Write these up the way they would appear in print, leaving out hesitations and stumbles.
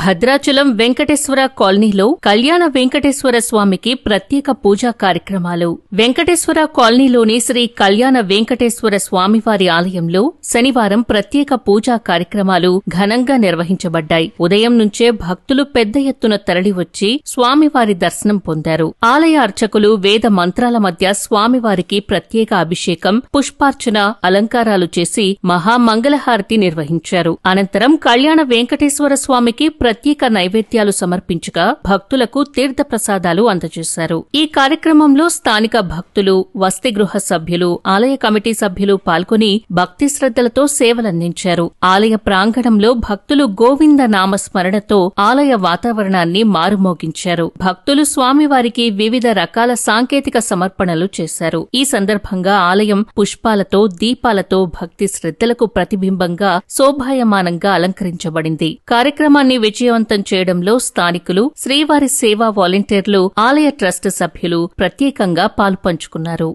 భద్రాచలం వెంకటేశ్వర కాలనీలో కళ్యాణ వెంకటేశ్వర స్వామికి ప్రత్యేక పూజా కార్యక్రమాలు. వెంకటేశ్వర కాలనీలోని శ్రీ కళ్యాణ వెంకటేశ్వర స్వామివారి ఆలయంలో శనివారం ప్రత్యేక పూజా కార్యక్రమాలు ఘనంగా నిర్వహించబడ్డాయి. ఉదయం నుంచే భక్తులు పెద్ద ఎత్తున తరలివచ్చి స్వామివారి దర్శనం పొందారు. ఆలయ అర్చకులు వేద మంత్రాల మధ్య స్వామివారికి ప్రత్యేక అభిషేకం, పుష్పార్చన, అలంకారాలు చేసి మహామంగళహారతి నిర్వహించారు. అనంతరం కళ్యాణ వెంకటేశ్వర స్వామికి ప్రత్యేక నైవేద్యాలు సమర్పించగా భక్తులకు తీర్థ ప్రసాదాలు అందజేశారు. ఈ కార్యక్రమంలో స్థానిక భక్తులు, వసతిగృహ సభ్యులు, ఆలయ కమిటీ సభ్యులు పాల్గొని భక్తి శ్రద్ధలతో సేవలందించారు. ఆలయ ప్రాంగణంలో భక్తులు గోవింద నామస్మరణతో ఆలయ వాతావరణాన్ని మారుమోగించారు. భక్తులు స్వామివారికి వివిధ రకాల సాంకేతిక సమర్పణలు చేశారు. ఈ సందర్భంగా ఆలయం పుష్పాలతో, దీపాలతో భక్తి శ్రద్ధలకు ప్రతిబింబంగా శోభాయమానంగా అలంకరించబడింది. కార్యక్రమాన్ని విజయవంతం చేయడంలో స్థానికులు, శ్రీవారి సేవా వాలంటీర్లు, ఆలయ ట్రస్ట్ సభ్యులు ప్రత్యేకంగా పాలుపంచుకున్నారు.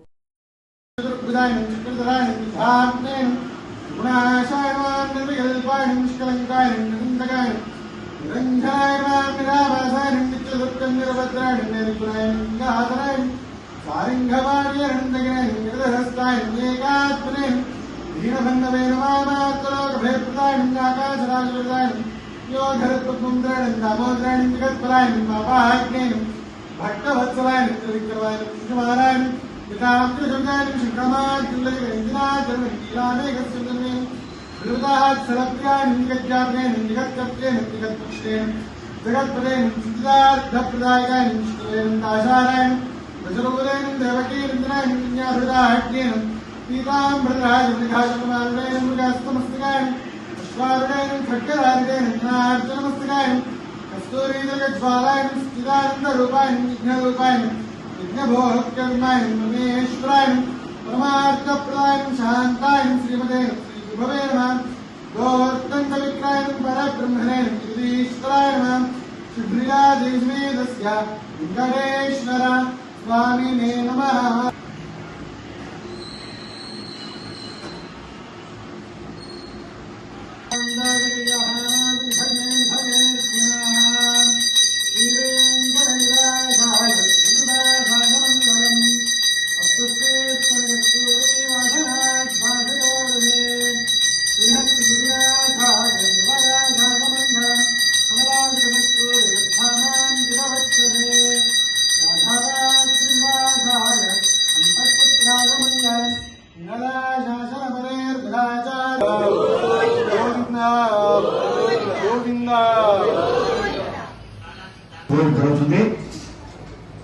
జరుగుతుంది.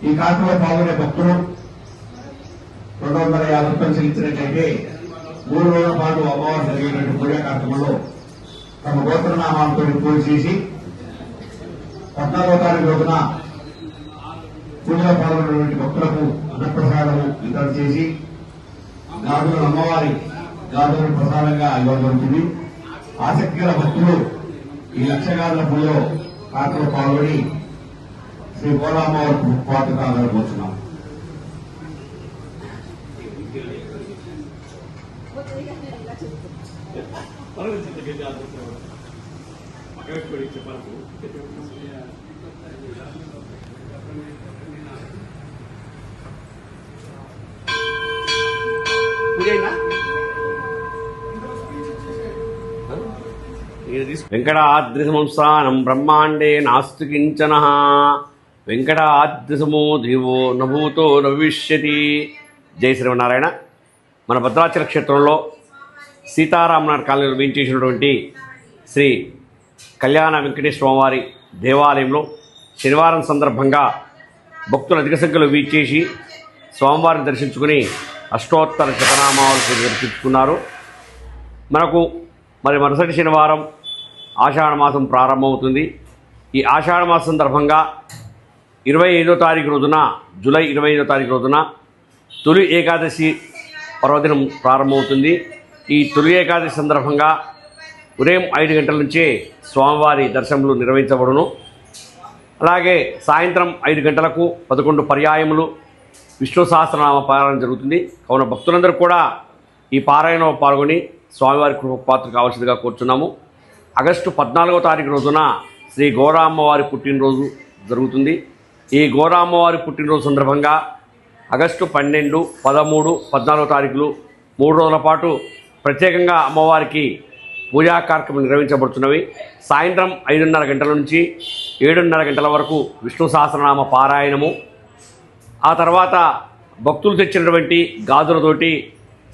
ఈ కార్యక్రమంలో పాల్గొనే భక్తులు 250 రూపాయలు చెల్లించినట్లయితే 3 రోజుల పాటు అమ్మవారు జరిగినటువంటి పూజా కార్యక్రమంలో తమ గోత్రనామాలతో పూజ చేసి 14వ తారీఖు రోజున పూజలో పాల్గొన్నటువంటి భక్తులకు అన్నప్రసాదము వితరణ చేసి గాజులను అమ్మవారి గాజులను ప్రసాదంగా ఇవ్వడం జరుగుతుంది. ఆసక్తి గల భక్తులు ఈ లక్షగాదుల పూజలో కార్యక్రమంలో పాల్గొని శ్రీ గోదామ్మవారికి పాత్ర కావాలనుకుంటున్నాం. వెంకటాద్రిసంస్థానం బ్రహ్మాండే నాస్తి కించన వెంకటాద్రిసమో దేవో నభూతో నవిష్యతి. జై శ్రీమన్నారాయణ. మన భద్రాచల క్షేత్రంలో సీతారామనాథ్ కాలనీలో వేయించేసినటువంటి శ్రీ కళ్యాణ వెంకటేశ్వర స్వామివారి దేవాలయంలో శనివారం సందర్భంగా భక్తులు అధిక సంఖ్యలో వీచేసి స్వామివారిని దర్శించుకుని అష్టోత్తర శతనామాలు దర్శించుకున్నారు. మనకు మరుసటి శనివారం ఆషాఢ మాసం ప్రారంభమవుతుంది. ఈ ఆషాఢ మాసం సందర్భంగా 25వ తారీఖు రోజున, జూలై 25వ తారీఖు రోజున తొలి ఏకాదశి పర్వదినం ప్రారంభమవుతుంది. ఈ తొలి ఏకాదశి సందర్భంగా ఉదయం 5 గంటల నుంచే స్వామివారి దర్శనములు నిర్వహించబడును. అలాగే సాయంత్రం 5 గంటలకు 11 పర్యాయములు విష్ణు సహస్రనామ పారాయణ జరుగుతుంది. కావున భక్తులందరూ కూడా ఈ పారాయణలో పాల్గొని స్వామివారి కృపకు పాత్ర కావాల్సిందిగా కోరుచున్నాము. ఆగస్టు 14వ తారీఖు రోజున శ్రీ గోరామ్మవారి పుట్టినరోజు జరుగుతుంది. ఈ గోరామ్మవారి పుట్టినరోజు సందర్భంగా ఆగస్టు 12, 13, 14 తారీఖులు 3 రోజుల పాటు ప్రత్యేకంగా అమ్మవారికి పూజా కార్యక్రమం నిర్వహించబడుతున్నవి. సాయంత్రం 5:30 గంటల నుంచి 7:30 గంటల వరకు విష్ణు సహస్రనామ పారాయణము, ఆ తర్వాత భక్తులు తెచ్చినటువంటి గాజులతోటి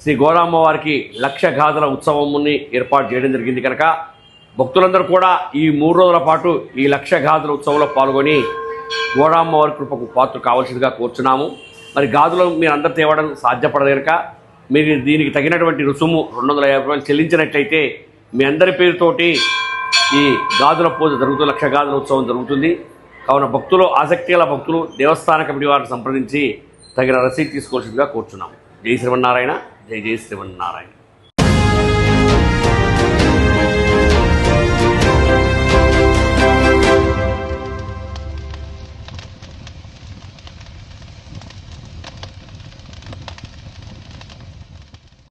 శ్రీ గోరామ్మవారికి 1,00,000 గాజుల ఉత్సవంని ఏర్పాటు చేయడం జరిగింది. కనుక భక్తులందరూ కూడా ఈ 3 రోజుల పాటు ఈ 1,00,000 గాజుల ఉత్సవంలో పాల్గొని గోరామ్మవారి కృపకు పాత్ర కావాల్సిందిగా కోరుచున్నాము. మరి గాజులు మీరు అందరు తేవడం సాధ్యపడదు కనుక మీరు దీనికి తగినటువంటి రుసుము 250 రూపాయలు చెల్లించినట్లయితే మీ అందరి పేరుతోటి ఈ గాజుల పూజ జరుగుతుంది, 1,00,000 గాజుల ఉత్సవం జరుగుతుంది. కావున భక్తులు, ఆసక్తి గల భక్తులు దేవస్థాన కమిటీ వారిని సంప్రదించి తగిన రసీదు తీసుకోవాల్సిందిగా కోరుచున్నాము. జై శ్రీమన్నారాయణ. జై జై శ్రీమన్నారాయణ.